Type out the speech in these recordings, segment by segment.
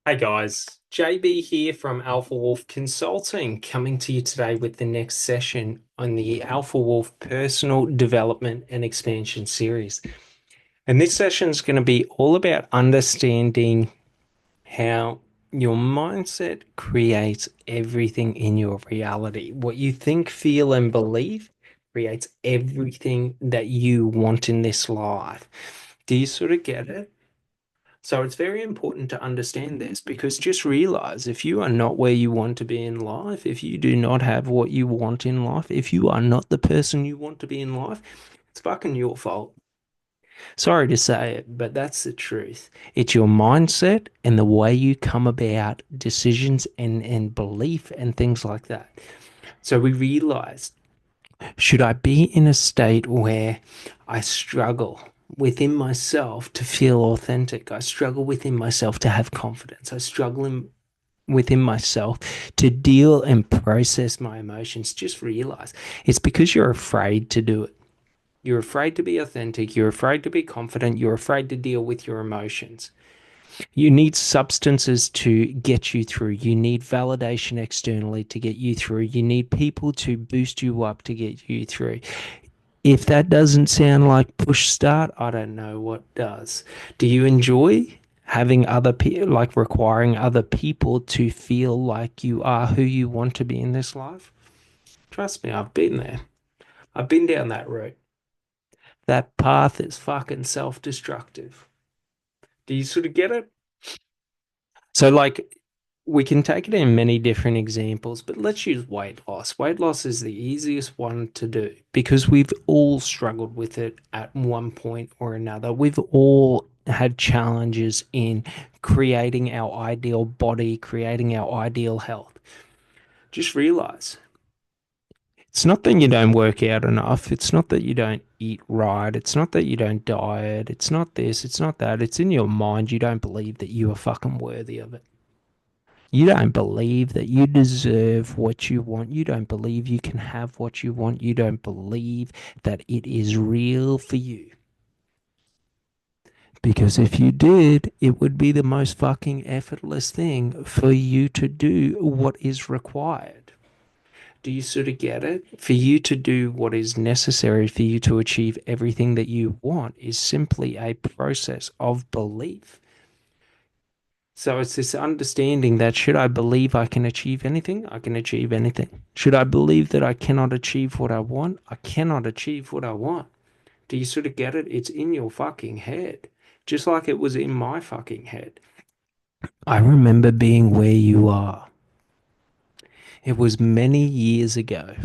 Hey guys, JB here from Alpha Wolf Consulting, coming to you today with the next session on the Alpha Wolf Personal Development and Expansion series. And this session is going to be all about understanding how your mindset creates everything in your reality. What you think, feel, and believe creates everything that you want in this life. Do you sort of get it? So it's very important to understand this because just realize if you are not where you want to be in life, if you do not have what you want in life, if you are not the person you want to be in life, it's fucking your fault. Sorry to say it, but that's the truth. It's your mindset and the way you come about decisions and belief and things like that. So we realize, should I be in a state where I struggle within myself to feel authentic? I struggle within myself to have confidence. Within myself to deal and process my emotions. Just realize it's because you're afraid to do it. You're afraid to be authentic. You're afraid to be confident. You're afraid to deal with your emotions. You need substances to get you through. You need validation externally to get you through. You need people to boost you up to get you through. If that doesn't sound like push start, I don't know what does. Do you enjoy having other people, like requiring other people to feel like you are who you want to be in this life? Trust me, I've been there. I've been down that road. That path is fucking self-destructive. Do you sort of get it? So, like, we can take it in many different examples, but let's use weight loss. Weight loss is the easiest one to do because we've all struggled with it at one point or another. We've all had challenges in creating our ideal body, creating our ideal health. Just realize it's not that you don't work out enough. It's not that you don't eat right. It's not that you don't diet. It's not this. It's not that. It's in your mind. You don't believe that you are fucking worthy of it. You don't believe that you deserve what you want. You don't believe you can have what you want. You don't believe that it is real for you. Because if you did, it would be the most fucking effortless thing for you to do what is required. Do you sort of get it? For you to do what is necessary for you to achieve everything that you want is simply a process of belief. So it's this understanding that should I believe I can achieve anything, I can achieve anything. Should I believe that I cannot achieve what I want, I cannot achieve what I want. Do you sort of get it? It's in your fucking head, just like it was in my fucking head. I remember being where you are. It was many years ago.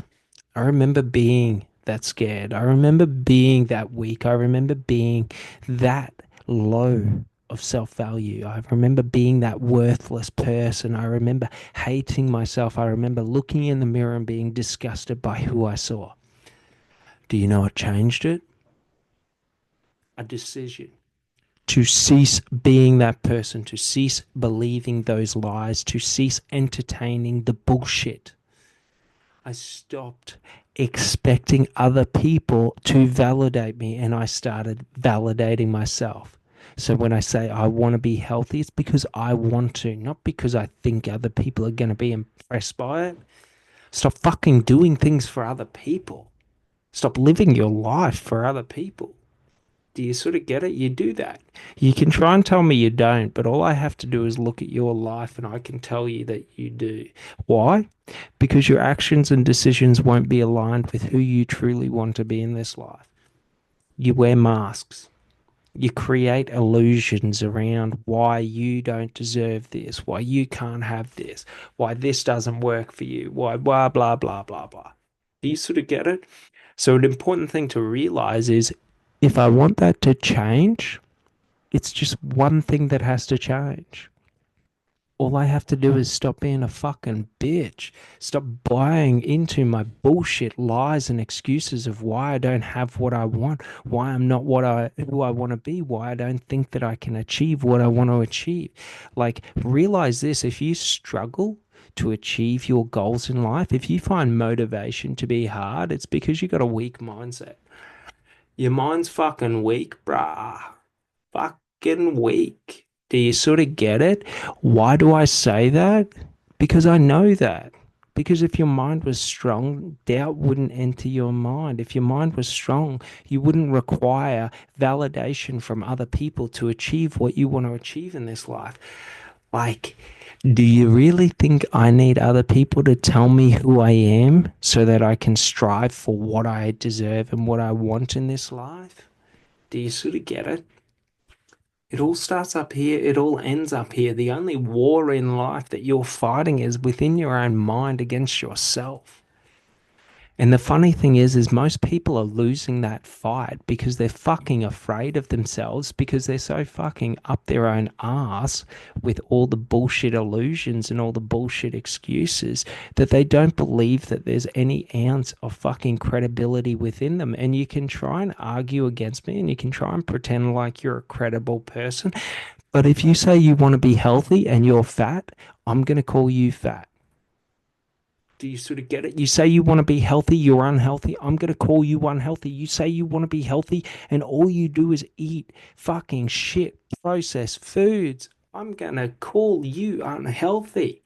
I remember being that scared. I remember being that weak. I remember being that low of self value. I remember being that worthless person. I remember hating myself. I remember looking in the mirror and being disgusted by who I saw. Do you know what changed it? A decision to cease being that person, to cease believing those lies, to cease entertaining the bullshit. I stopped expecting other people to validate me and I started validating myself. So when I say I want to be healthy, it's because I want to, not because I think other people are going to be impressed by it. Stop fucking doing things for other people. Stop living your life for other people. Do you sort of get it? You do that. You can try and tell me you don't, but all I have to do is look at your life and I can tell you that you do. Why? Because your actions and decisions won't be aligned with who you truly want to be in this life. You wear masks. You create illusions around why you don't deserve this, why you can't have this, why this doesn't work for you, why blah, blah, blah, blah, blah. Do you sort of get it? So, an important thing to realize is if I want that to change, it's just one thing that has to change. All I have to do is stop being a fucking bitch. Stop buying into my bullshit lies and excuses of why I don't have what I want, why I'm not who I want to be, why I don't think that I can achieve what I want to achieve. Like realize this, if you struggle to achieve your goals in life, if you find motivation to be hard, it's because you got a weak mindset. Your mind's fucking weak, bruh. Fucking weak. Do you sort of get it? Why do I say that? Because I know that. Because if your mind was strong, doubt wouldn't enter your mind. If your mind was strong, you wouldn't require validation from other people to achieve what you want to achieve in this life. Like, do you really think I need other people to tell me who I am so that I can strive for what I deserve and what I want in this life? Do you sort of get it? It all starts up here, it all ends up here. The only war in life that you're fighting is within your own mind against yourself. And the funny thing is most people are losing that fight because they're fucking afraid of themselves because they're so fucking up their own ass with all the bullshit illusions and all the bullshit excuses that they don't believe that there's any ounce of fucking credibility within them. And you can try and argue against me and you can try and pretend like you're a credible person. But if you say you want to be healthy and you're fat, I'm going to call you fat. Do you sort of get it? You say you want to be healthy, you're unhealthy. I'm going to call you unhealthy. You say you want to be healthy, and all you do is eat fucking shit, processed foods. I'm going to call you unhealthy.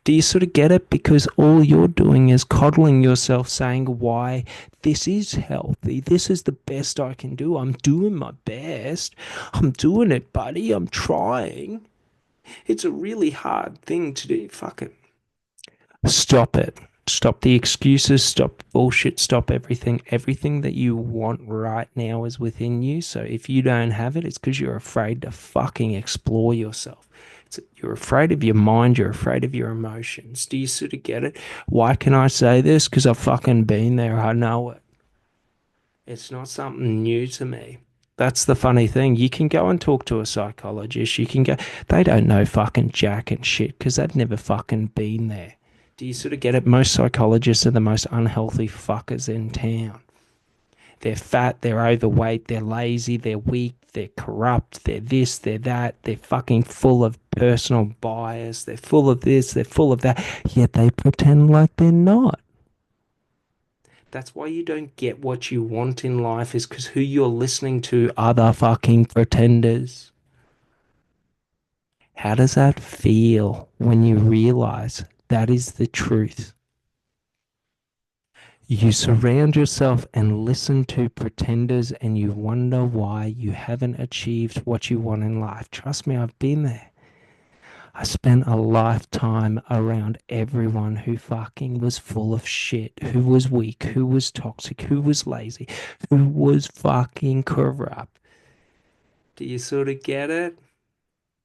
Do you sort of get it? Because all you're doing is coddling yourself, saying, why this is healthy. This is the best I can do. I'm doing my best. I'm doing it, buddy. I'm trying. It's a really hard thing to do. Fuck it. Stop it. Stop the excuses. Stop bullshit. Stop everything. Everything that you want right now is within you. So if you don't have it, it's because you're afraid to fucking explore yourself. You're afraid of your mind. You're afraid of your emotions. Do you sort of get it? Why can I say this? Because I've fucking been there. I know it. It's not something new to me. That's the funny thing. You can go and talk to a psychologist. You can go, they don't know fucking jack and shit because they've never fucking been there. Do you sort of get it? Most psychologists are the most unhealthy fuckers in town. They're fat, they're overweight, they're lazy, they're weak, they're corrupt, they're this, they're that, they're fucking full of personal bias, they're full of this, they're full of that, yet they pretend like they're not. That's why you don't get what you want in life, is because who you're listening to are the fucking pretenders. How does that feel when you realize that is the truth? You surround yourself and listen to pretenders and you wonder why you haven't achieved what you want in life. Trust me, I've been there. I spent a lifetime around everyone who fucking was full of shit, who was weak, who was toxic, who was lazy, who was fucking corrupt. Do you sort of get it?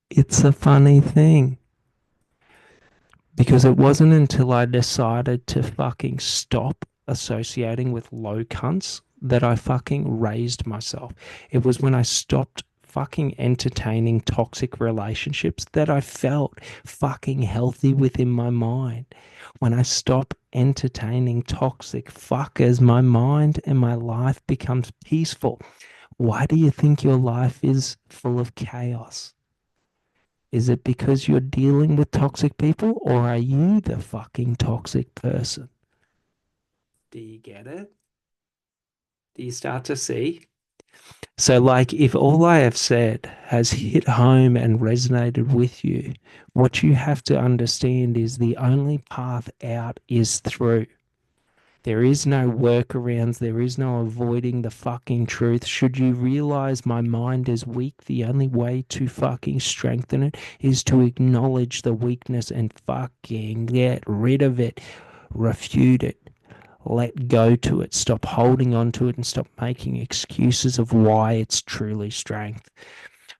It's a funny thing. Because it wasn't until I decided to fucking stop associating with low cunts that I fucking raised myself. It was when I stopped fucking entertaining toxic relationships that I felt fucking healthy within my mind. When I stop entertaining toxic fuckers, my mind and my life becomes peaceful. Why do you think your life is full of chaos? Is it because you're dealing with toxic people or are you the fucking toxic person? Do you get it? Do you start to see? So, like, if all I have said has hit home and resonated with you, what you have to understand is the only path out is through. There is no workarounds. There is no avoiding the fucking truth. Should you realize my mind is weak, the only way to fucking strengthen it is to acknowledge the weakness and fucking get rid of it. Refute it. Let go to it. Stop holding on to it and stop making excuses of why it's truly strength.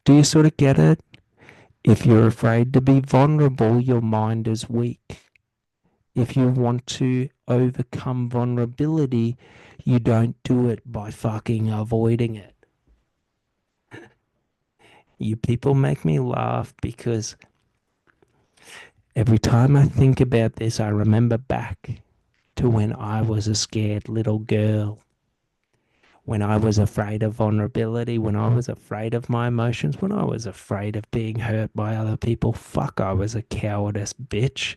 Do you sort of get it? If you're afraid to be vulnerable, your mind is weak. If you want to overcome vulnerability, you don't do it by fucking avoiding it. You people make me laugh because every time I think about this, I remember back to when I was a scared little girl, when I was afraid of vulnerability, when I was afraid of my emotions, when I was afraid of being hurt by other people. Fuck, I was a cowardice bitch.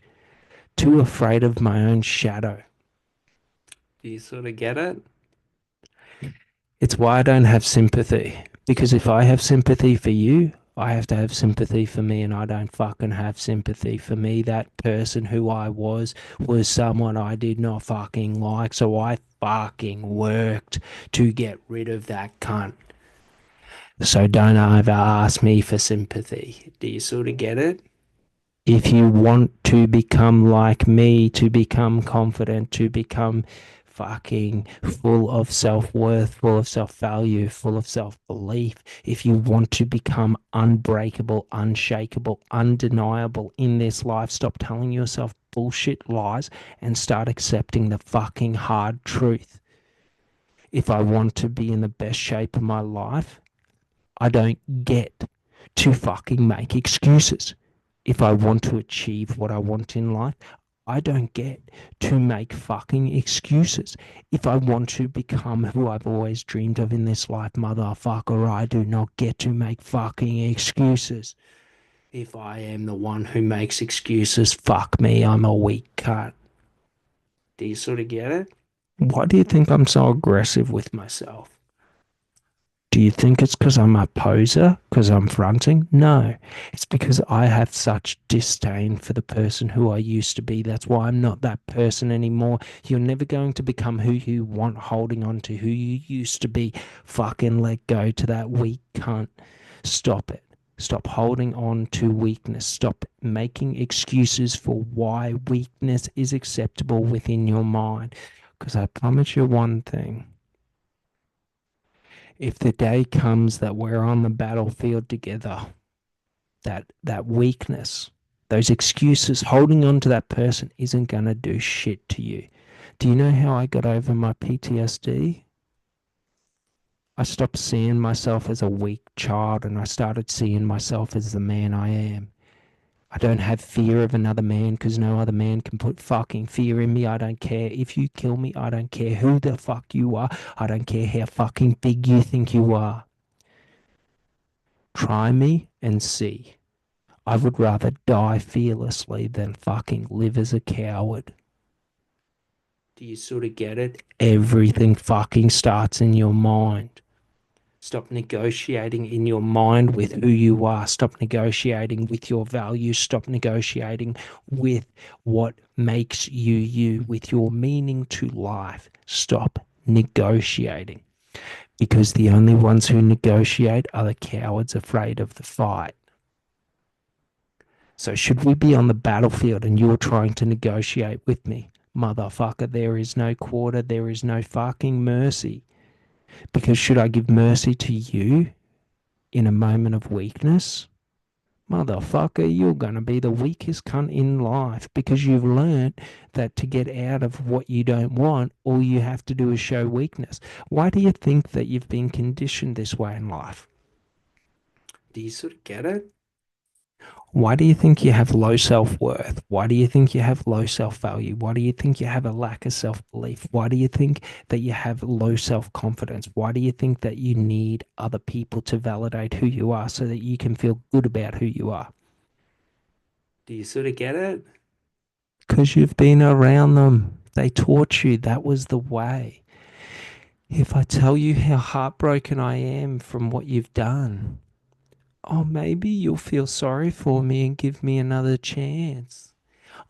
Too afraid of my own shadow. Do you sort of get it? It's why I don't have sympathy. Because if I have sympathy for you, I have to have sympathy for me, and I don't fucking have sympathy for me. That person who I was someone I did not fucking like, so I fucking worked to get rid of that cunt. So don't ever ask me for sympathy. Do you sort of get it? If you want to become like me, to become confident, to become fucking full of self-worth, full of self-value, full of self-belief, if you want to become unbreakable, unshakable, undeniable in this life, stop telling yourself bullshit lies and start accepting the fucking hard truth. If I want to be in the best shape of my life, I don't get to fucking make excuses. If I want to achieve what I want in life, I don't get to make fucking excuses. If I want to become who I've always dreamed of in this life, motherfucker, I do not get to make fucking excuses. If I am the one who makes excuses, fuck me, I'm a weak cunt. Do you sort of get it? Why do you think I'm so aggressive with myself? Do you think it's because I'm a poser? Because I'm fronting? No. It's because I have such disdain for the person who I used to be. That's why I'm not that person anymore. You're never going to become who you want, holding on to who you used to be. Fucking let go to that weak cunt. Stop it. Stop holding on to weakness. Stop making excuses for why weakness is acceptable within your mind. Because I promise you one thing, if the day comes that we're on the battlefield together, that weakness, those excuses, holding on to that person isn't going to do shit to you. Do you know how I got over my PTSD? I stopped seeing myself as a weak child and I started seeing myself as the man I am. I don't have fear of another man because no other man can put fucking fear in me. I don't care if you kill me. I don't care who the fuck you are. I don't care how fucking big you think you are. Try me and see. I would rather die fearlessly than fucking live as a coward. Do you sort of get it? Everything fucking starts in your mind. Stop negotiating in your mind with who you are. Stop negotiating with your values. Stop negotiating with what makes you you, with your meaning to life. Stop negotiating. Because the only ones who negotiate are the cowards afraid of the fight. So should we be on the battlefield and you're trying to negotiate with me? Motherfucker, there is no quarter, there is no fucking mercy. Because should I give mercy to you in a moment of weakness? Motherfucker, you're going to be the weakest cunt in life because you've learned that to get out of what you don't want, all you have to do is show weakness. Why do you think that you've been conditioned this way in life? Do you sort of get it? Why do you think you have low self-worth? Why do you think you have low self-value? Why do you think you have a lack of self-belief? Why do you think that you have low self-confidence? Why do you think that you need other people to validate who you are so that you can feel good about who you are? Do you sort of get it? Because you've been around them. They taught you that was the way. If I tell you how heartbroken I am from what you've done, oh, maybe you'll feel sorry for me and give me another chance.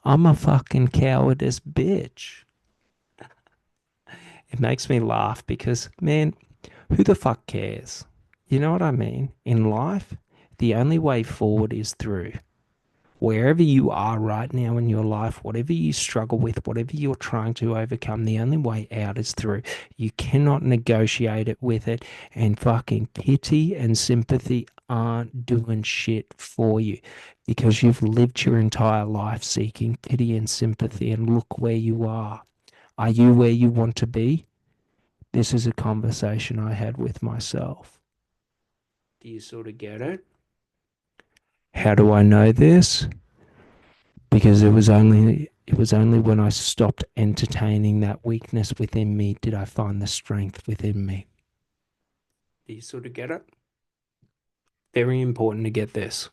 I'm a fucking cowardice bitch. It makes me laugh because, man, who the fuck cares? You know what I mean? In life, the only way forward is through. Wherever you are right now in your life, whatever you struggle with, whatever you're trying to overcome, the only way out is through. You cannot negotiate it with it, and fucking pity and sympathy aren't doing shit for you because you've lived your entire life seeking pity and sympathy, and look where you are. Are you where you want to be? This is a conversation I had with myself. Do you sort of get it? How do I know this? Because it was only when I stopped entertaining that weakness within me did I find the strength within me. Do you sort of get it? Very important to get this.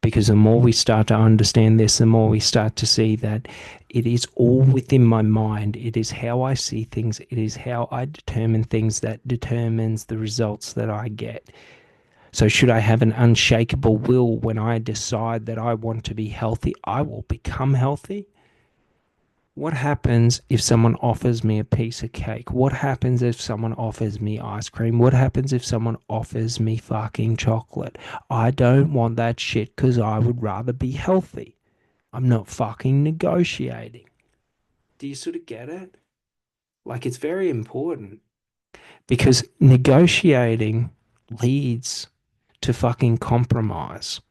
Because the more we start to understand this, the more we start to see that it is all within my mind. It is how I see things. It is how I determine things that determines the results that I get. So, should I have an unshakable will when I decide that I want to be healthy? I will become healthy. What happens if someone offers me a piece of cake? What happens if someone offers me ice cream? What happens if someone offers me fucking chocolate? I don't want that shit because I would rather be healthy. I'm not fucking negotiating. Do you sort of get it? Like, it's very important because negotiating leads to fucking compromise.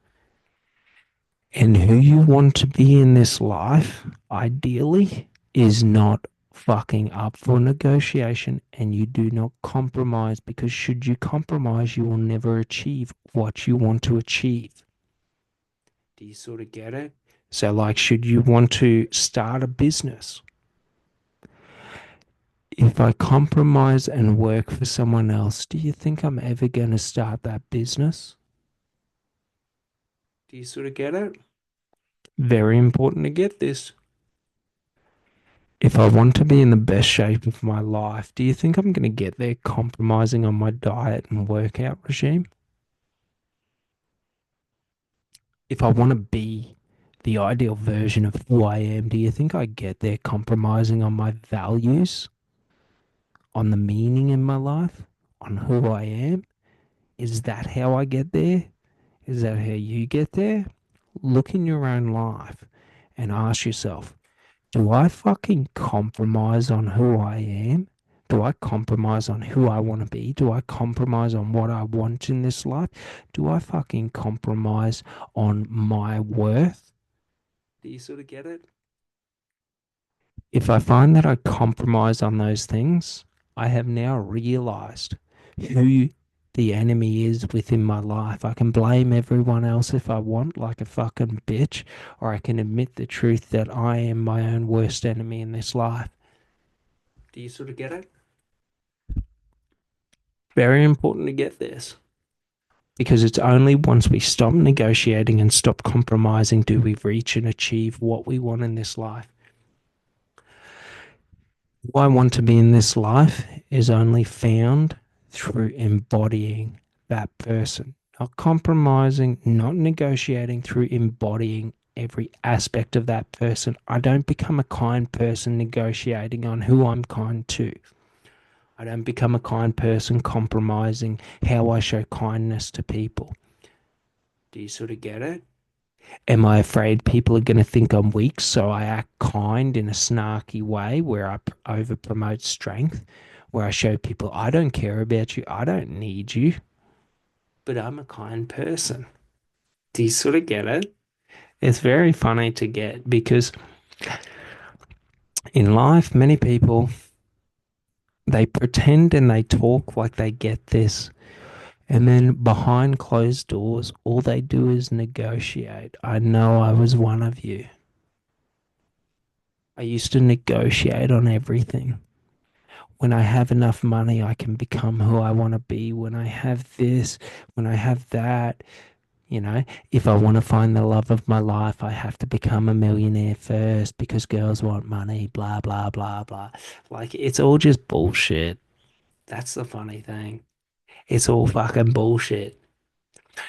And who you want to be in this life, ideally, is not fucking up for negotiation, and you do not compromise, because should you compromise, you will never achieve what you want to achieve. Do you sort of get it? So, like, should you want to start a business? If I compromise and work for someone else, do you think I'm ever going to start that business? Do you sort of get it? Very important to get this. If I want to be in the best shape of my life, do you think I'm going to get there compromising on my diet and workout regime? If I want to be the ideal version of who I am, do you think I get there compromising on my values, on the meaning in my life, on who I am? Is that how I get there? Is that how you get there? Look in your own life and ask yourself, do I fucking compromise on who I am? Do I compromise on who I want to be? Do I compromise on what I want in this life? Do I fucking compromise on my worth? Do you sort of get it? If I find that I compromise on those things, I have now realized who the enemy is within my life. I can blame everyone else if I want, like a fucking bitch, or I can admit the truth that I am my own worst enemy in this life. Do you sort of get it? Very important to get this. Because it's only once we stop negotiating and stop compromising do we reach and achieve what we want in this life. Who I want to be in this life is only found through embodying that person, not compromising, not negotiating, through embodying every aspect of that person. I don't become a kind person negotiating on who I'm kind to. I don't become a kind person compromising how I show kindness to people. Do you sort of get it? Am I afraid people are going to think I'm weak, so I act kind in a snarky way where I over promote strength, where I show people I don't care about you, I don't need you, but I'm a kind person. Do you sort of get it? It's very funny to get because in life, many people they pretend and they talk like they get this. And then behind closed doors, all they do is negotiate. I know I was one of you. I used to negotiate on everything. When I have enough money, I can become who I want to be. When I have this, when I have that, if I want to find the love of my life, I have to become a millionaire first because girls want money, blah, blah, blah, blah. Like, it's all just bullshit. That's the funny thing. It's all fucking bullshit.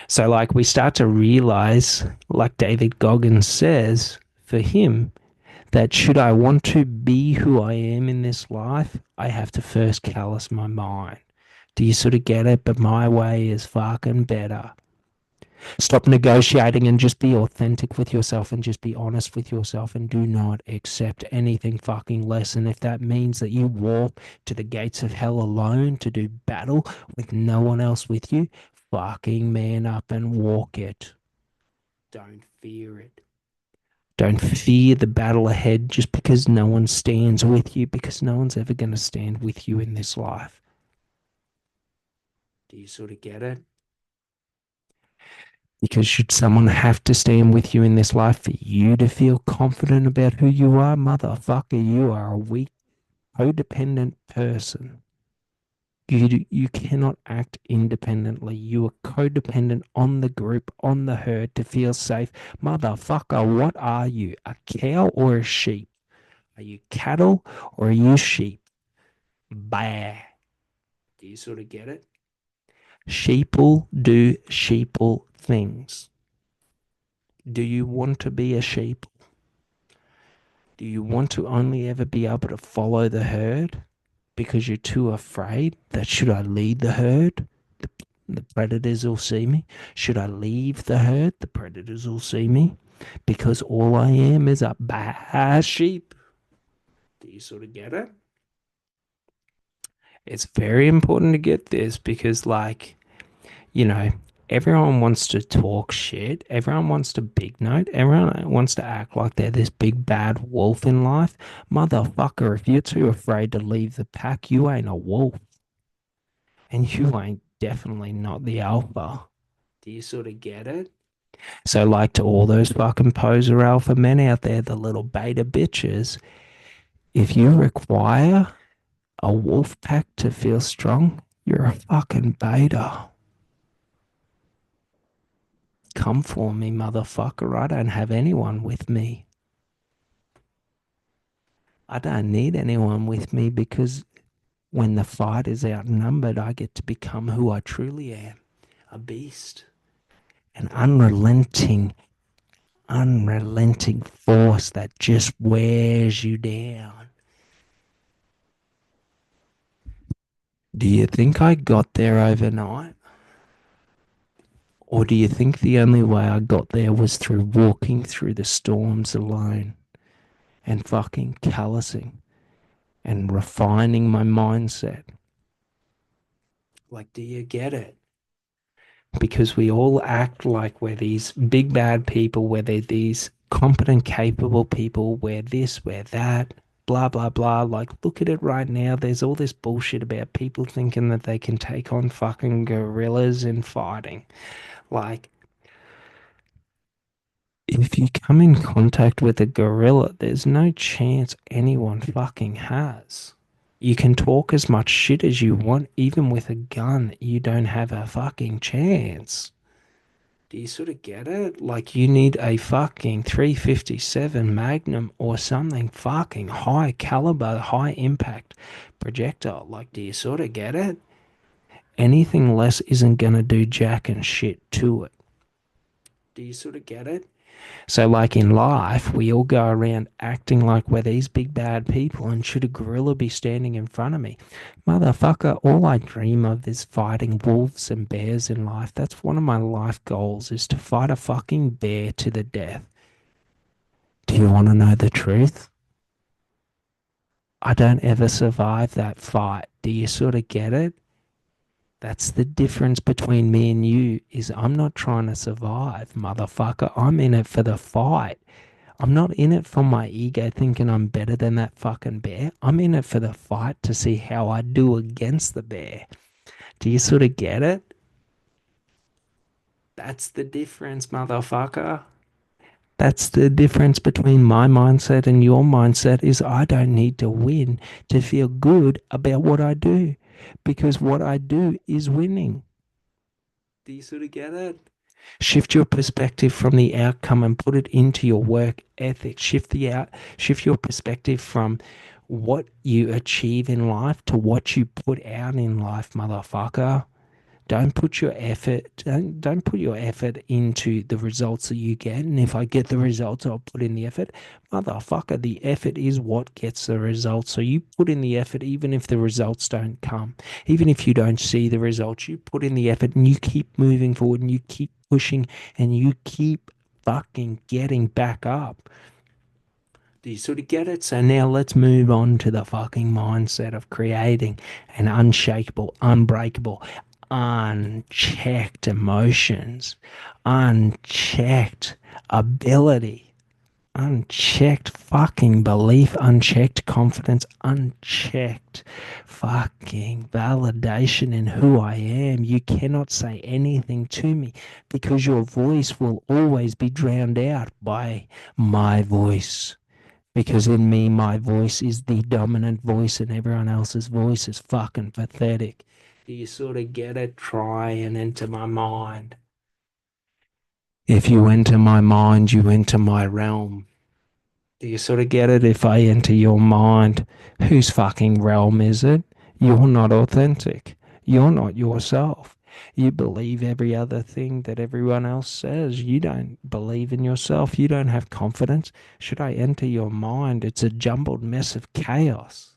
So, like, we start to realize, like David Goggins says, for him, that should I want to be who I am in this life, I have to first callous my mind. Do you sort of get it? But my way is fucking better. Stop negotiating and just be authentic with yourself and just be honest with yourself and do not accept anything fucking less. And if that means that you walk to the gates of hell alone to do battle with no one else with you, fucking man up and walk it. Don't fear it. Don't fear the battle ahead just because no one stands with you, because no one's ever going to stand with you in this life. Do you sort of get it? Because should someone have to stand with you in this life for you to feel confident about who you are, motherfucker, you are a weak, codependent person. You cannot act independently. You are codependent on the group, on the herd to feel safe. Motherfucker, what are you? A cow or a sheep? Are you cattle or are you sheep? Bah. Do you sort of get it? Sheeple do sheeple things. Do you want to be a sheep? Do you want to only ever be able to follow the herd because you're too afraid that should I lead the herd, the predators will see me? Should I leave the herd, the predators will see me? Because all I am is a bad sheep. Do you sort of get it? It's very important to get this because, like, you know, everyone wants to talk shit. Everyone wants to big note. Everyone wants to act like they're this big bad wolf in life. Motherfucker, if you're too afraid to leave the pack, you ain't a wolf. And you ain't definitely not the alpha. Do you sort of get it? So, like, to all those fucking poser alpha men out there, the little beta bitches, if you require a wolf pack to feel strong, you're a fucking beta. Come for me, motherfucker. I don't have anyone with me. I don't need anyone with me because when the fight is outnumbered, I get to become who I truly am, a beast. An unrelenting force that just wears you down. Do you think I got there overnight? Or do you think the only way I got there was through walking through the storms alone and fucking callousing and refining my mindset? Like, do you get it? Because we all act like we're these big bad people, where they're these competent, capable people, we're this, we're that, blah, blah, blah. Like, look at it right now. There's all this bullshit about people thinking that they can take on fucking gorillas in fighting. Like, if you come in contact with a gorilla, there's no chance anyone fucking has. You can talk as much shit as you want, even with a gun, you don't have a fucking chance. Do you sort of get it? Like, you need a fucking 357 Magnum or something fucking high caliber, high impact projectile. Like, do you sort of get it? Anything less isn't gonna do jack and shit to it. Do you sort of get it? So, like in life, we all go around acting like we're these big bad people, and should a gorilla be standing in front of me? Motherfucker, all I dream of is fighting wolves and bears in life. That's one of my life goals, is to fight a fucking bear to the death. Do you want to know the truth? I don't ever survive that fight. Do you sort of get it? That's the difference between me and you, is I'm not trying to survive, motherfucker. I'm in it for the fight. I'm not in it for my ego thinking I'm better than that fucking bear. I'm in it for the fight to see how I do against the bear. Do you sort of get it? That's the difference, motherfucker. That's the difference between my mindset and your mindset, is I don't need to win to feel good about what I do, because what I do is winning. Do you sort of get it? Shift your perspective from the outcome and put it into your work ethic. Shift your perspective from what you achieve in life to what you put out in life, motherfucker. Don't put your effort into the results that you get. And if I get the results, I'll put in the effort. Motherfucker, the effort is what gets the results. So you put in the effort even if the results don't come. Even if you don't see the results, you put in the effort and you keep moving forward and you keep pushing and you keep fucking getting back up. Do you sort of get it? So now let's move on to the fucking mindset of creating an unshakable, unbreakable, unchecked emotions, unchecked ability, unchecked fucking belief, unchecked confidence, unchecked fucking validation in who I am. You cannot say anything to me because your voice will always be drowned out by my voice. Because in me, my voice is the dominant voice and everyone else's voice is fucking pathetic. Do you sort of get it? Try and enter my mind. If you enter my mind, you enter my realm. Do you sort of get it? If I enter your mind, whose fucking realm is it? You're not authentic. You're not yourself. You believe every other thing that everyone else says. You don't believe in yourself. You don't have confidence. Should I enter your mind? It's a jumbled mess of chaos.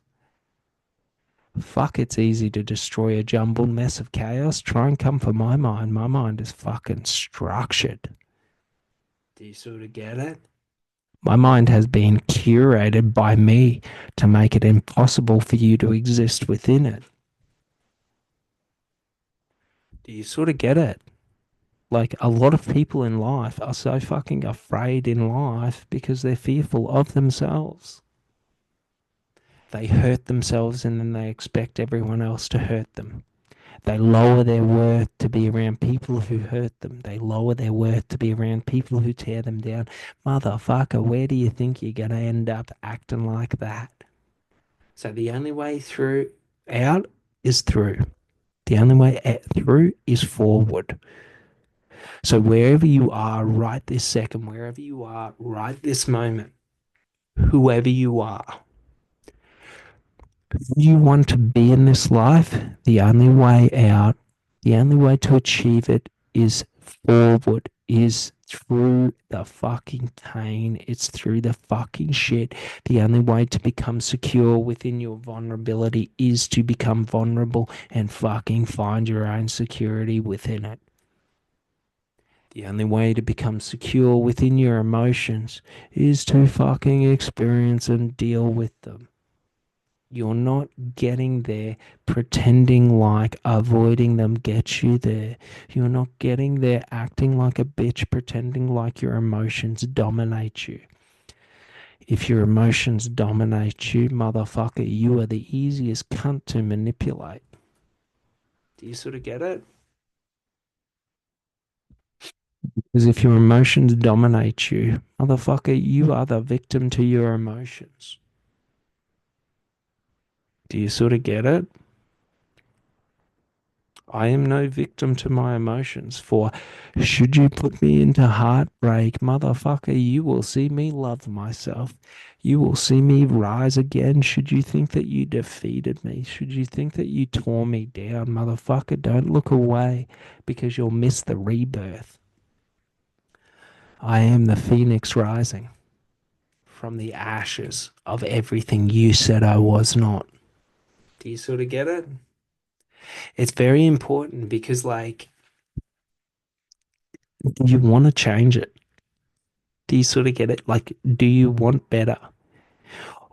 Fuck, it's easy to destroy a jumbled mess of chaos. Try and come for my mind. My mind is fucking structured. Do you sort of get it? My mind has been curated by me to make it impossible for you to exist within it. Do you sort of get it? Like, a lot of people in life are so fucking afraid in life because they're fearful of themselves. They hurt themselves and then they expect everyone else to hurt them. They lower their worth to be around people who hurt them. They lower their worth to be around people who tear them down. Motherfucker, where do you think you're going to end up acting like that? So the only way through out is through. The only way through is forward. So wherever you are right this second, wherever you are right this moment, whoever you are, who you want to be in this life, the only way out, the only way to achieve it is forward, is through the fucking pain. It's through the fucking shit. The only way to become secure within your vulnerability is to become vulnerable and fucking find your own security within it. The only way to become secure within your emotions is to fucking experience and deal with them. You're not getting there pretending like avoiding them gets you there. You're not getting there acting like a bitch, pretending like your emotions dominate you. If your emotions dominate you, motherfucker, you are the easiest cunt to manipulate. Do you sort of get it? Because if your emotions dominate you, motherfucker, you are the victim to your emotions. Do you sort of get it? I am no victim to my emotions, for should you put me into heartbreak, motherfucker, you will see me love myself. You will see me rise again. Should you think that you defeated me, should you think that you tore me down, motherfucker, don't look away because you'll miss the rebirth. I am the phoenix rising from the ashes of everything you said I was not. Do you sort of get it? It's very important because, like, you want to change it. Do you sort of get it? Like, do you want better?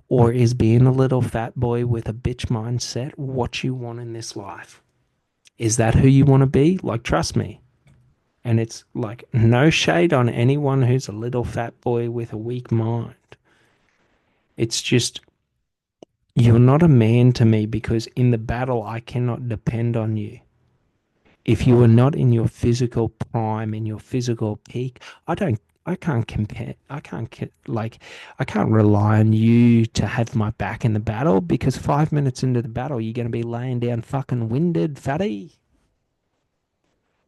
Or is being a little fat boy with a bitch mindset what you want in this life? Is that who you want to be? Like, trust me. And it's like no shade on anyone who's a little fat boy with a weak mind. It's just, you're not a man to me because in the battle, I cannot depend on you. If you are not in your physical prime, in your physical peak, I can't compare, I can't rely on you to have my back in the battle because 5 minutes into the battle, you're going to be laying down fucking winded, fatty.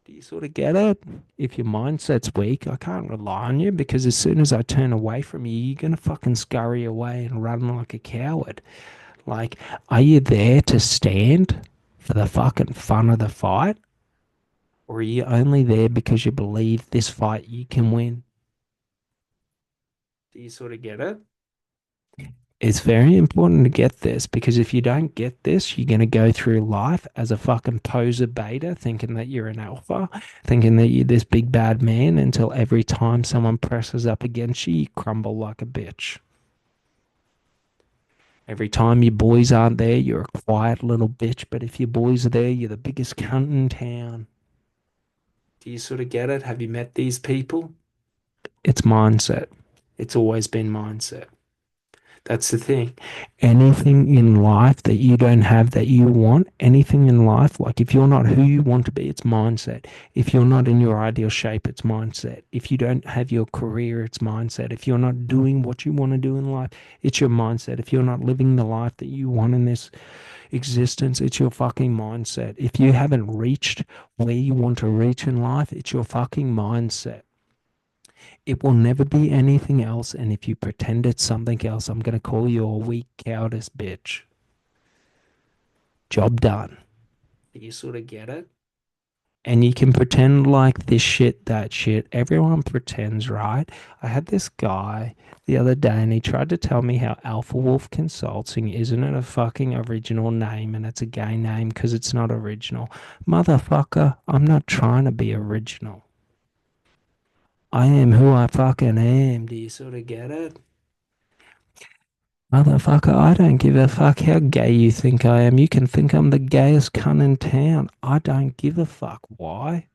Do you sort of get it? If your mindset's weak, I can't rely on you because as soon as I turn away from you, you're going to fucking scurry away and run like a coward. Like, are you there to stand for the fucking fun of the fight? Or are you only there because you believe this fight you can win? Do you sort of get it? It's very important to get this because if you don't get this, you're going to go through life as a fucking poser beta, thinking that you're an alpha, thinking that you're this big bad man until every time someone presses up against you, you crumble like a bitch. Every time your boys aren't there, you're a quiet little bitch, but if your boys are there, you're the biggest cunt in town. Do you sort of get it? Have you met these people? It's mindset. It's always been mindset. That's the thing. Anything in life that you don't have that you want, anything in life, like if you're not who you want to be, it's mindset. If you're not in your ideal shape, it's mindset. If you don't have your career, it's mindset. If you're not doing what you want to do in life, it's your mindset. If you're not living the life that you want in this existence, it's your fucking mindset. If you haven't reached where you want to reach in life, it's your fucking mindset. It will never be anything else. And if you pretend it's something else, I'm going to call you a weak, cowardice bitch. Job done. You sort of get it? And you can pretend like this shit, that shit. Everyone pretends, right? I had this guy the other day and he tried to tell me how Alpha Wolf Consulting isn't it a fucking original name and it's a gay name because it's not original. Motherfucker, I'm not trying to be original. I am who I fucking am. Do you sort of get it? Motherfucker, I don't give a fuck how gay you think I am. You can think I'm the gayest cunt in town. I don't give a fuck. Why?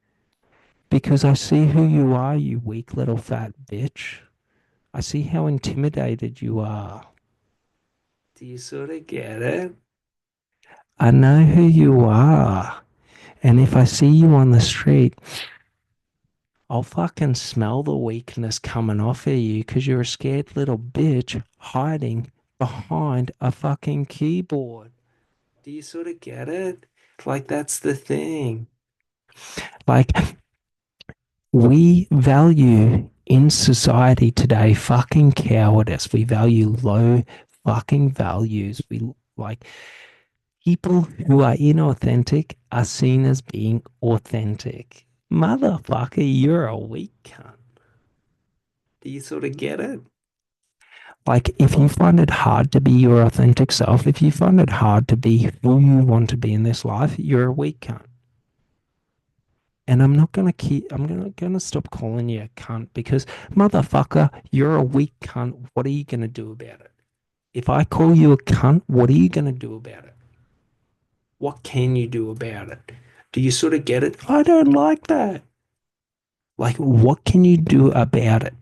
Because I see who you are, you weak little fat bitch. I see how intimidated you are. Do you sort of get it? I know who you are. And if I see you on the street, I'll fucking smell the weakness coming off of you because you're a scared little bitch hiding behind a fucking keyboard. Do you sort of get it? Like, that's the thing. Like, we value in society today fucking cowardice. We value low fucking values. We like people who are inauthentic are seen as being authentic. Motherfucker, you're a weak cunt. Do you sort of get it? Like, if you find it hard to be your authentic self, if you find it hard to be who you want to be in this life, you're a weak cunt. And I'm not gonna stop calling you a cunt because motherfucker, you're a weak cunt. What are you gonna do about it? If I call you a cunt, what are you gonna do about it? What can you do about it? Do you sort of get it? I don't like that. Like, what can you do about it?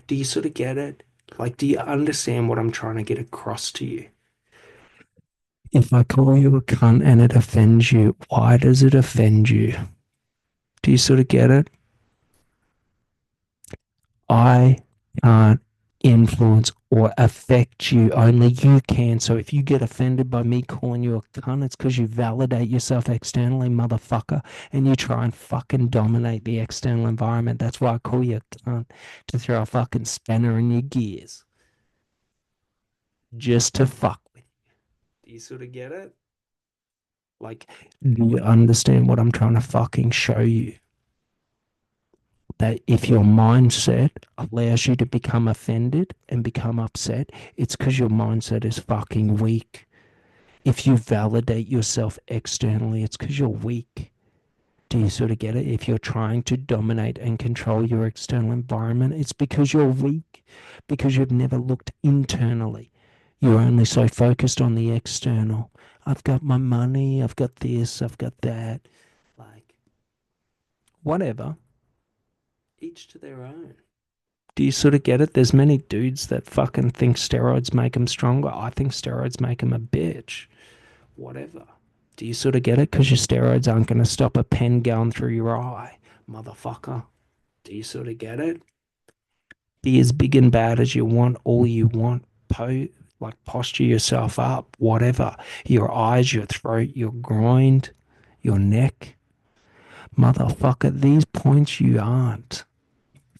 Do you sort of get it? Like, do you understand what I'm trying to get across to you? If I call you a cunt and it offends you, why does it offend you? Do you sort of get it? I can't influence or affect you. Only you can. So if you get offended by me calling you a cunt, it's because you validate yourself externally, motherfucker, and you try and fucking dominate the external environment. That's why I call you a cunt, to throw a fucking spanner in your gears. Just to fuck with you. Do you sort of get it? Like, do you understand what I'm trying to fucking show you? That if your mindset allows you to become offended and become upset, it's because your mindset is fucking weak. If you validate yourself externally, it's because you're weak. Do you sort of get it? If you're trying to dominate and control your external environment, it's because you're weak, because you've never looked internally. You're only so focused on the external. I've got my money, I've got this, I've got that. Like, whatever. Each to their own. Do you sort of get it? There's many dudes that fucking think steroids make them stronger. I think steroids make them a bitch. Whatever. Do you sort of get it? Because your steroids aren't going to stop a pen going through your eye, motherfucker. Do you sort of get it? Be as big and bad as you want, all you want. Like posture yourself up, whatever. Your eyes, your throat, your groin, your neck. Motherfucker, these points you aren't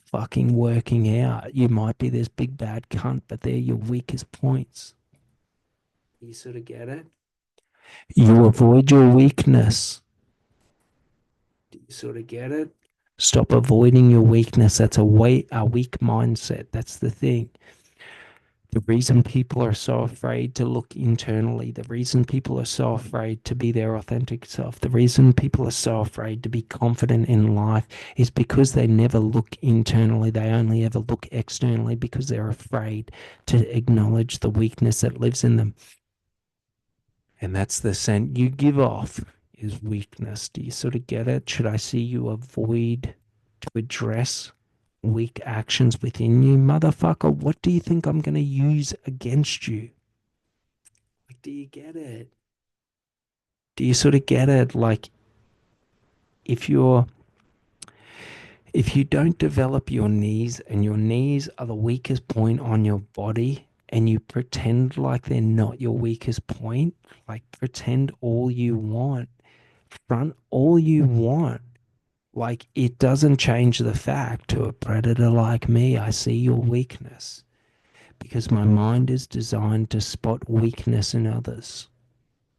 fucking working out. You might be this big bad cunt, but they're your weakest points. You sort of get it? You avoid your weakness. Do you sort of get it? Stop avoiding your weakness. That's a weak mindset. That's the thing. The reason people are so afraid to look internally, the reason people are so afraid to be their authentic self, the reason people are so afraid to be confident in life is because they never look internally. They only ever look externally because they're afraid to acknowledge the weakness that lives in them. And that's the scent you give off is weakness. Do you sort of get it? Should I see you avoid to address weak actions within you? Motherfucker, what do you think I'm going to use against you? Like, do you get it? Do you sort of get it? Like, if you're if you don't develop your knees and your knees are the weakest point on your body and you pretend like they're not your weakest point, like pretend all you want, front all you want. Like, it doesn't change the fact to a predator like me, I see your weakness because my mind is designed to spot weakness in others.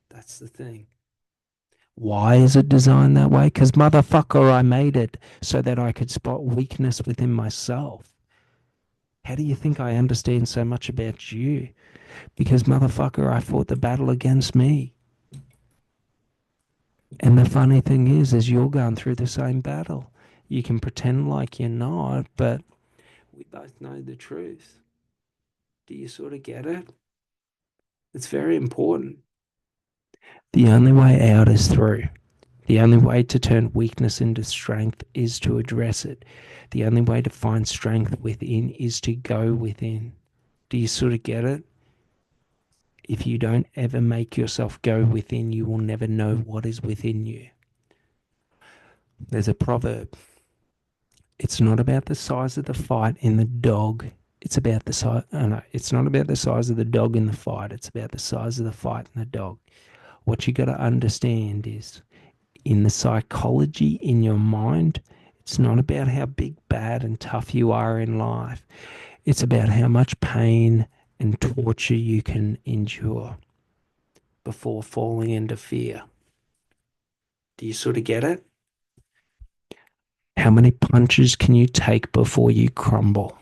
That's the thing. Why is it designed that way? Because motherfucker, I made it so that I could spot weakness within myself. How do you think I understand so much about you? Because motherfucker, I fought the battle against me. And the funny thing is you're going through the same battle. You can pretend like you're not, but we both know the truth. Do you sort of get it? It's very important. The only way out is through. The only way to turn weakness into strength is to address it. The only way to find strength within is to go within. Do you sort of get it? If you don't ever make yourself go within, you will never know what is within you. There's a proverb. It's not about the size of the fight in the dog. It's about the size. Oh no, it's not about the size of the dog in the fight. It's about the size of the fight in the dog. What you got to understand is in the psychology in your mind, it's not about how big, bad, and tough you are in life. It's about how much pain and torture you can endure before falling into fear. Do you sort of get it? How many punches can you take before you crumble?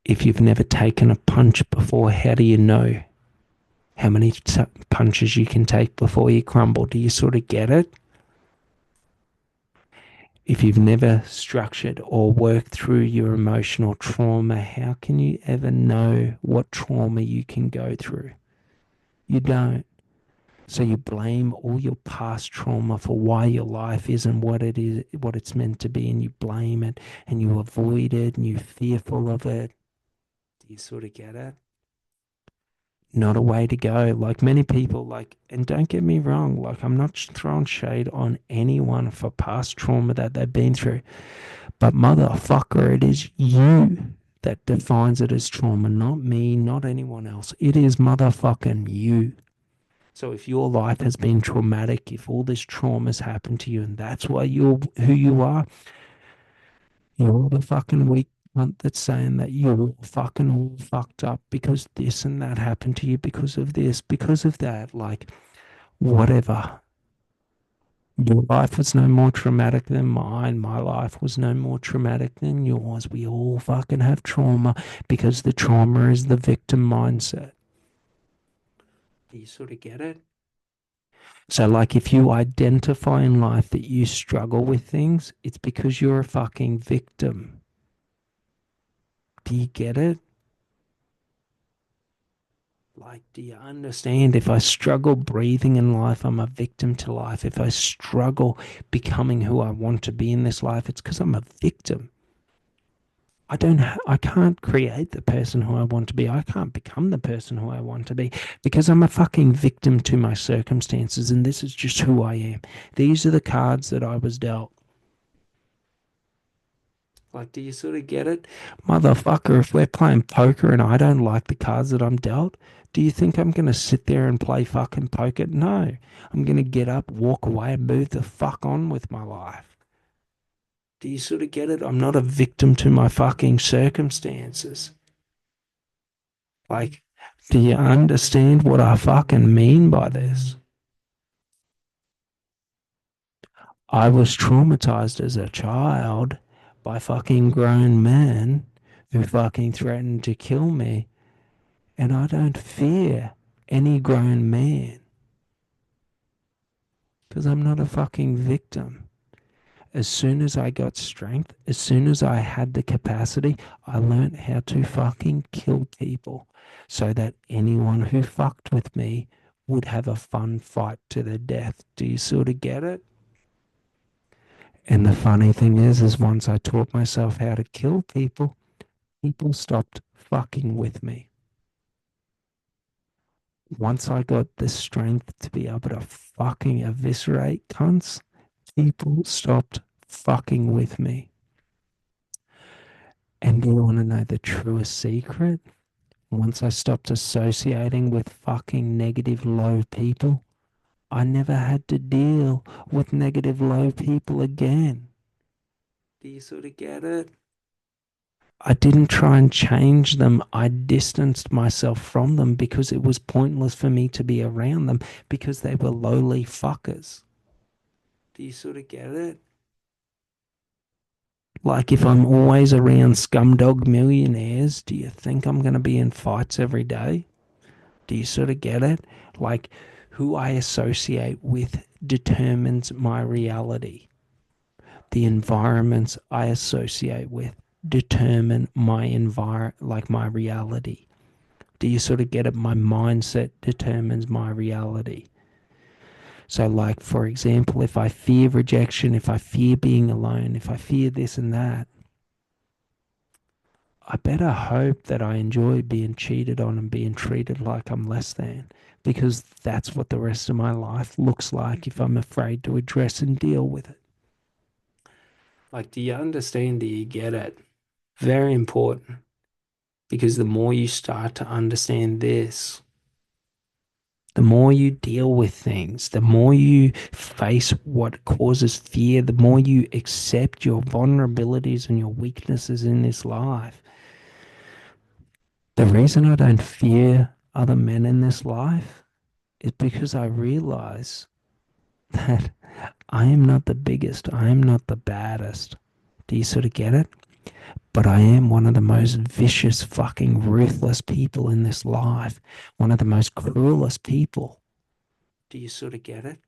If you've never taken a punch before, how do you know how many punches you can take before you crumble? Do you sort of get it? If you've never structured or worked through your emotional trauma, how can you ever know what trauma you can go through? You don't. So you blame all your past trauma for why your life isn't what it is, what it's meant to be, and you blame it and you avoid it and you're fearful of it. Do you sort of get it? Not a way to go. Like many people, like, and don't get me wrong, like I'm not throwing shade on anyone for past trauma that they've been through. But motherfucker, it is you that defines it as trauma, not me, not anyone else. It is motherfucking you. So if your life has been traumatic, if all this trauma's happened to you and that's why you're who you are, you're the fucking weak cunt that's saying that you're fucking all fucked up because this and that happened to you because of this, because of that. Like, whatever. Your life was no more traumatic than mine. My life was no more traumatic than yours. We all fucking have trauma because the trauma is the victim mindset. Do you sort of get it? So, like, if you identify in life that you struggle with things, it's because you're a fucking victim. Do you get it? Like, do you understand? If I struggle breathing in life, I'm a victim to life. If I struggle becoming who I want to be in this life, it's because I'm a victim. I can't create the person who I want to be. I can't become the person who I want to be because I'm a fucking victim to my circumstances and this is just who I am. These are the cards that I was dealt. Like, do you sort of get it? Motherfucker, if we're playing poker and I don't like the cards that I'm dealt, do you think I'm going to sit there and play fucking poker? No. I'm going to get up, walk away, and move the fuck on with my life. Do you sort of get it? I'm not a victim to my fucking circumstances. Like, do you understand what I fucking mean by this? I was traumatized as a child by fucking grown men who fucking threatened to kill me. And I don't fear any grown man because I'm not a fucking victim. As soon as I got strength, as soon as I had the capacity, I learned how to fucking kill people so that anyone who fucked with me would have a fun fight to the death. Do you sort of get it? And the funny thing is once I taught myself how to kill people, people stopped fucking with me. Once I got the strength to be able to fucking eviscerate cunts, people stopped fucking with me. And you want to know the truest secret? Once I stopped associating with fucking negative low people, I never had to deal with negative low people again. Do you sort of get it? I didn't try and change them. I distanced myself from them because it was pointless for me to be around them because they were lowly fuckers. Do you sort of get it? Like if I'm always around scumdog millionaires, do you think I'm going to be in fights every day? Do you sort of get it? Like who I associate with determines my reality. The environments I associate with determine my reality. Do you sort of get it? My mindset determines my reality. So, like, for example, if I fear rejection, if I fear being alone, if I fear this and that, I better hope that I enjoy being cheated on and being treated like I'm less than, because that's what the rest of my life looks like if I'm afraid to address and deal with it. Like, do you understand? Do you get it? Very important, because the more you start to understand this, the more you deal with things, the more you face what causes fear, the more you accept your vulnerabilities and your weaknesses in this life. The reason I don't fear other men in this life is because I realize that I am not the biggest, I am not the baddest. Do you sort of get it? But I am one of the most vicious, fucking ruthless people in this life, one of the most cruelest people. Do you sort of get it?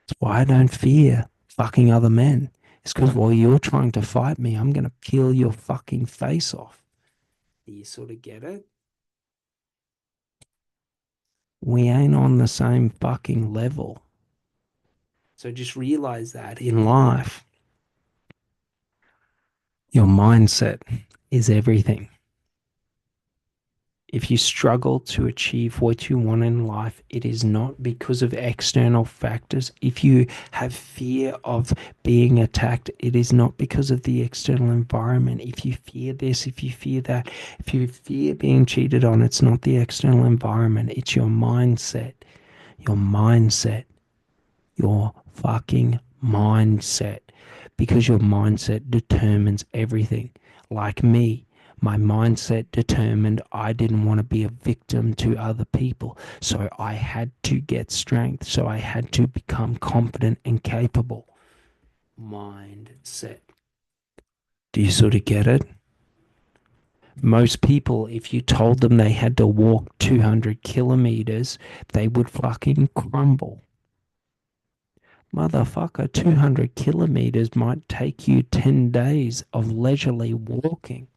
It's why I don't fear fucking other men. It's because while you're trying to fight me, I'm going to peel your fucking face off. Do you sort of get it? We ain't on the same fucking level. So just realize that in life, your mindset is everything. If you struggle to achieve what you want in life, it is not because of external factors. If you have fear of being attacked, it is not because of the external environment. If you fear this, if you fear that, if you fear being cheated on, it's not the external environment. It's your mindset. Your mindset. Your fucking mindset. Because your mindset determines everything. Like me, my mindset determined I didn't want to be a victim to other people. So I had to get strength. So I had to become competent and capable. Mindset. Do you sort of get it? Most people, if you told them they had to walk 200 kilometers, they would fucking crumble. Motherfucker, 200 kilometers might take you 10 days of leisurely walking.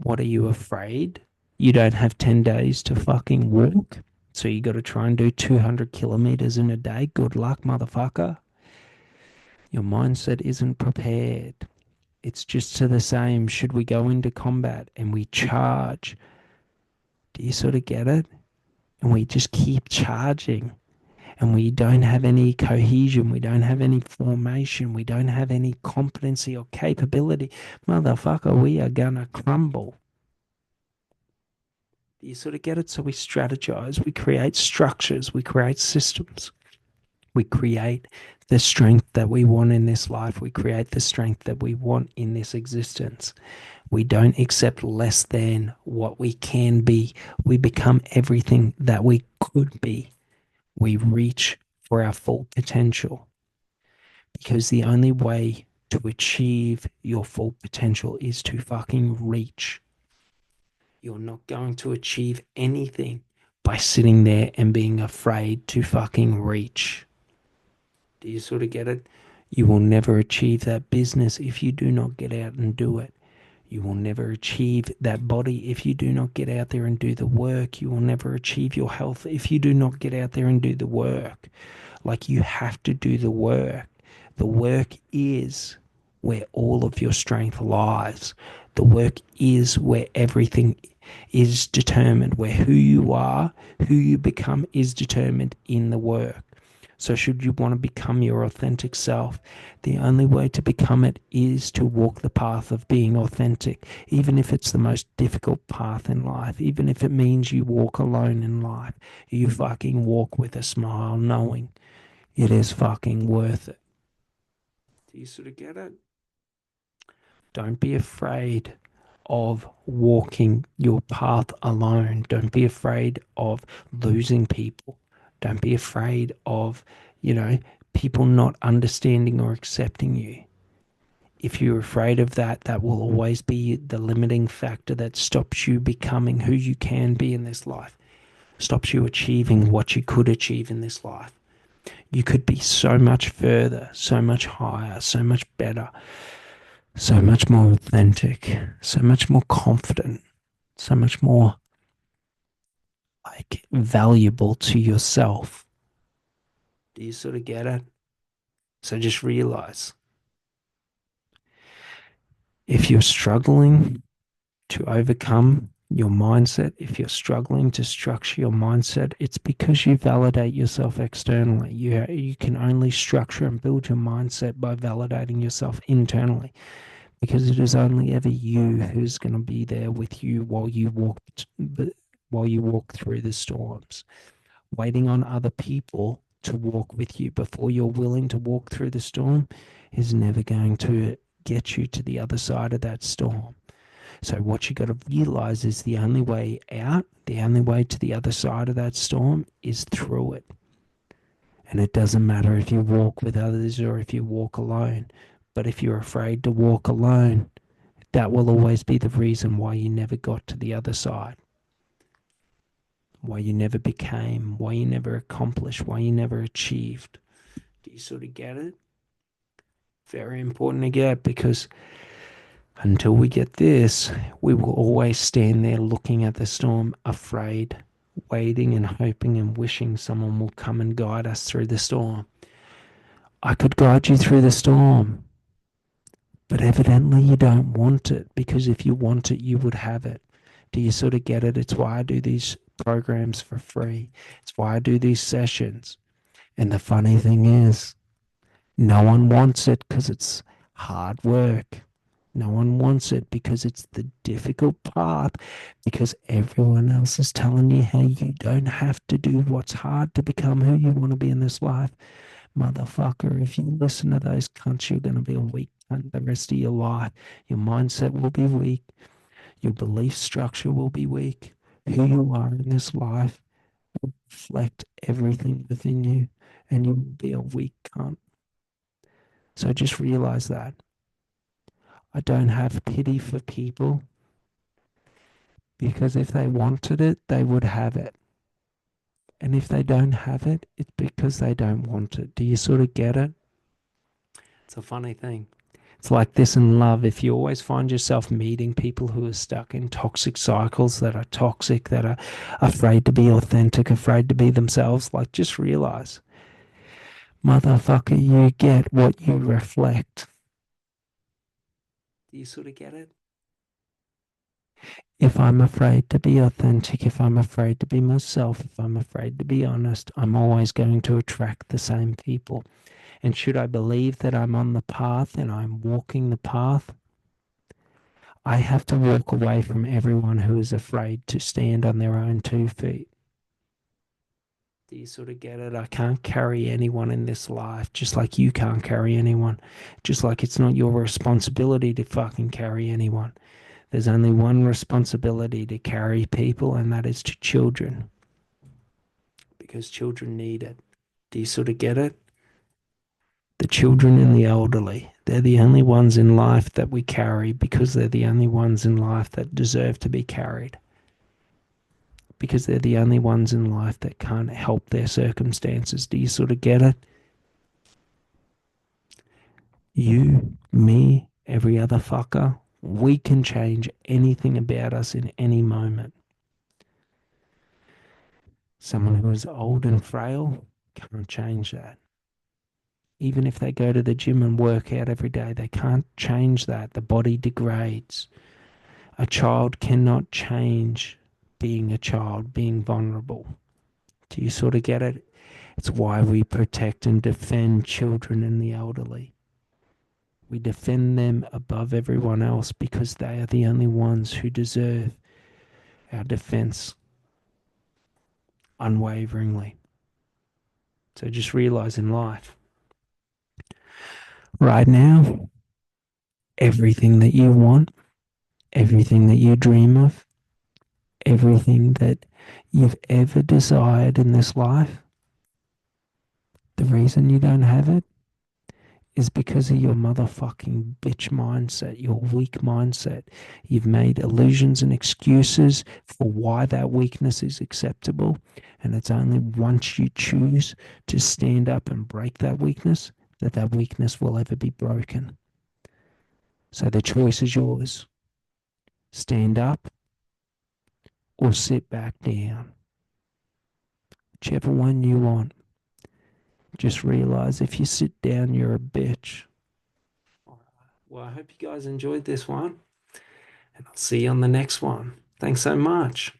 What are you afraid? You don't have 10 days to fucking walk? So you got to try and do 200 kilometers in a day? Good luck, motherfucker. Your mindset isn't prepared. It's just to the same. Should we go into combat and we charge? Do you sort of get it? And we just keep charging. And we don't have any cohesion, we don't have any formation, we don't have any competency or capability, motherfucker, we are gonna crumble. Do you sort of get it? So we strategize, we create structures, we create systems, we create the strength that we want in this life, we create the strength that we want in this existence. We don't accept less than what we can be. We become everything that we could be. We reach for our full potential, because the only way to achieve your full potential is to fucking reach. You're not going to achieve anything by sitting there and being afraid to fucking reach. Do you sort of get it? You will never achieve that business if you do not get out and do it. You will never achieve that body if you do not get out there and do the work. You will never achieve your health if you do not get out there and do the work. Like, you have to do the work. The work is where all of your strength lies. The work is where everything is determined, where who you are, who you become is determined in the work. So, should you want to become your authentic self, the only way to become it is to walk the path of being authentic, even if it's the most difficult path in life, even if it means you walk alone in life. You fucking walk with a smile, knowing it is fucking worth it. Do you sort of get it? Don't be afraid of walking your path alone. Don't be afraid of losing people. Don't be afraid of, you know, people not understanding or accepting you. If you're afraid of that, that will always be the limiting factor that stops you becoming who you can be in this life, stops you achieving what you could achieve in this life. You could be so much further, so much higher, so much better, so much more authentic, so much more confident, so much more like valuable to yourself. Do you sort of get it? So just realize if you're struggling to overcome your mindset, if you're struggling to structure your mindset, it's because you validate yourself externally. You can only structure and build your mindset by validating yourself internally, because it is only ever you who's going to be there with you while you walk through the storms. Waiting on other people to walk with you before you're willing to walk through the storm is never going to get you to the other side of that storm. So what you got to realize is the only way out, the only way to the other side of that storm is through it. And it doesn't matter if you walk with others or if you walk alone. But if you're afraid to walk alone, that will always be the reason why you never got to the other side, why you never became, why you never accomplished, why you never achieved. Do you sort of get it? Very important to get, because until we get this, we will always stand there looking at the storm, afraid, waiting and hoping and wishing someone will come and guide us through the storm. I could guide you through the storm, but evidently you don't want it, because if you want it, you would have it. Do you sort of get it? It's why I do these programs for free. It's why I do these sessions. And the funny thing is, no one wants it because it's hard work. No one wants it because it's the difficult part, because everyone else is telling you how you don't have to do what's hard to become who you want to be in this life. Motherfucker, if you listen to those cunts, you're going to be a weak cunt the rest of your life. Your mindset will be weak. Your belief structure will be weak. Who you are in this life will reflect everything within you, and you will be a weak cunt. So just realize that. I don't have pity for people, because if they wanted it, they would have it. And if they don't have it, it's because they don't want it. Do you sort of get it? It's a funny thing. It's like this in love. If you always find yourself meeting people who are stuck in toxic cycles, that are toxic, that are afraid to be authentic, afraid to be themselves, like, just realize, motherfucker, you get what you reflect. Do you sort of get it? If I'm afraid to be authentic, if I'm afraid to be myself, if I'm afraid to be honest, I'm always going to attract the same people. And should I believe that I'm on the path and I'm walking the path, I have to walk away from everyone who is afraid to stand on their own 2 feet. Do you sort of get it? I can't carry anyone in this life, just like you can't carry anyone. Just like it's not your responsibility to fucking carry anyone. There's only one responsibility to carry people, and that is to children. Because children need it. Do you sort of get it? The children and the elderly, they're the only ones in life that we carry, because they're the only ones in life that deserve to be carried. Because they're the only ones in life that can't help their circumstances. Do you sort of get it? You, me, every other fucker, we can change anything about us in any moment. Someone who is old and frail can't change that. Even if they go to the gym and work out every day, they can't change that. The body degrades. A child cannot change being a child, being vulnerable. Do you sort of get it? It's why we protect and defend children and the elderly. We defend them above everyone else, because they are the only ones who deserve our defense unwaveringly. So just realize in life, right now, everything that you want, everything that you dream of, everything that you've ever desired in this life, the reason you don't have it is because of your motherfucking bitch mindset, your weak mindset. You've made illusions and excuses for why that weakness is acceptable. And it's only once you choose to stand up and break that weakness that that weakness will ever be broken. So the choice is yours. Stand up or sit back down. Whichever one you want. Just realize if you sit down, you're a bitch. Well, I hope you guys enjoyed this one, and I'll see you on the next one. Thanks so much.